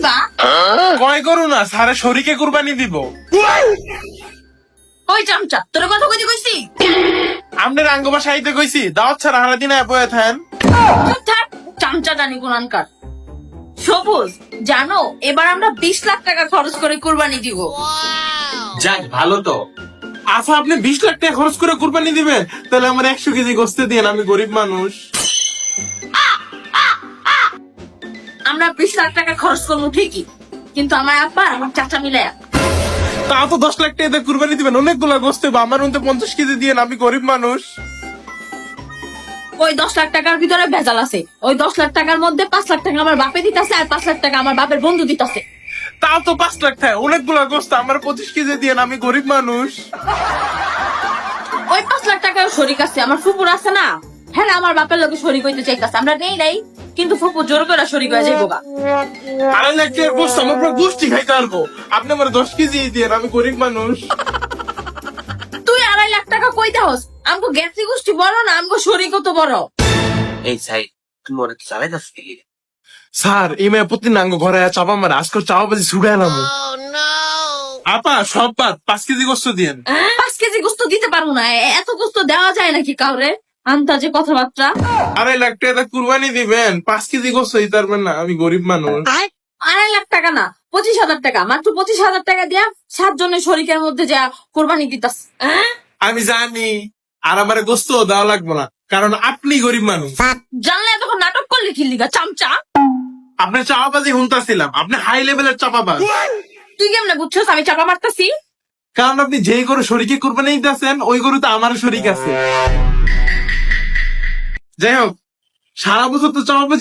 দিবা? কয় করু না সারে শরীকে কুরবানি দিব। ওই চামচা, তোর কথা কইতে কইছি? আপনার আঙ্গ বাসা আইতে কইছি, দাওয়াত ছাড়া হারা দিন বয়ে থাকেন। চুপ থাক, চামচা জানি কোনানকার। সবুজ, জানো এবার আমরা 20 লাখ টাকা খরচ করে কুরবানি দিব। যাক ভালো তো। আচ্ছা আপনি 20 লাখ টাকা খরচ করে কুরবানি দিবেন, তাহলে আমার 100 কেজি গোস্ত দিন, আমি গরিব মানুষ। আমরা 20 লাখ টাকা খরচ করবো ঠিকই, কিন্তু আমার আব্বা আর আমার চাচা মিলে তা তো 10 লাখ টাকা দিয়ে কুরবানি দিবেন, অনেকগুলো গোস্ত হবে, আমার মধ্যে 50 কেজি দিয়ে, আমি গরিব মানুষ। ওই 10 লাখ টাকার ভিতরে ভেজাল আছে। ওই 10 লাখ টাকার মধ্যে 5 লাখ টাকা আমার বাপে দিতেছে আর 5 লাখ টাকা আমার বাপের বন্ধু দিতেছে। তাও তো 5 লাখ টাকা, অনেকগুলো গোস্ত, আমার 25 কেজি দিয়ে, আমি গরিব মানুষ। ওই 5 লাখ টাকাও শরিক আছে, আমার ফুপুর আছে না, হ্যাঁ আমার বাপের লোকে শরিক হইতে চাইতেছে। আমরা নেই নাই, কিন্তু ফুপু জোর করে শরিক হয়ে যাইবো গা। 2.5 লাখ টাকার গোস্ত আমার পুরো গোষ্ঠী খাইতে পারবো, আপনি আমার 10 কেজি দিয়ে, আমি গরিব মানুষ। তুই 2.5 লাখ টাকা কই দাওস? আমগো গ্যাসি গোষ্ঠী বড় না, আমগো শরিকও তো বড়। এই সাই তুমি ওরা চালাই যাচ্ছ কি? স্যার এই মেয়ে প্রতিদিন আঙ্গ ঘরে চাপা মারে, আজকে চাপা বাজি ছুড়ে এলাম। আপা সব বাদ, 5 কেজি গোস্ত দিয়েন। 5 কেজি গোস্ত দিতে পারবো না, এত গোস্ত দেওয়া যায় নাকি কাউরে? আন্তাজে কথাবার্তা। 2.5 লাখ টাকা কুরবানি দিবেন, 5 কেজি গোস্ত দিতে পারবেন না, আমি গরিব মানুষ। 2.5 লাখ টাকা না, 25,000 টাকা, মাত্র 25,000 টাকা দিয়া 7 জনের শরিকের মধ্যে যা কোরবানি দিতাস। আমি জানি, আর আমার গোস্ত দেওয়া লাগবে না, কারণ আপনি গরিব মানুষ। জানলে তখন নাটক করলি কি লিগা চামচা? আপনি চাপাবাজি হুনতাছিলাম, আপনি হাই লেভেলের চাপাবাজ। তুই কেমনে বুঝছস আমি চাপা মারতাছি? কারণ আপনি যেই গরু শরীকে কুরবানি দিতেছেন, ওই গরু তো আমার শরীক আছে। যাই হোক, সারা বছর তো চাপাবাজি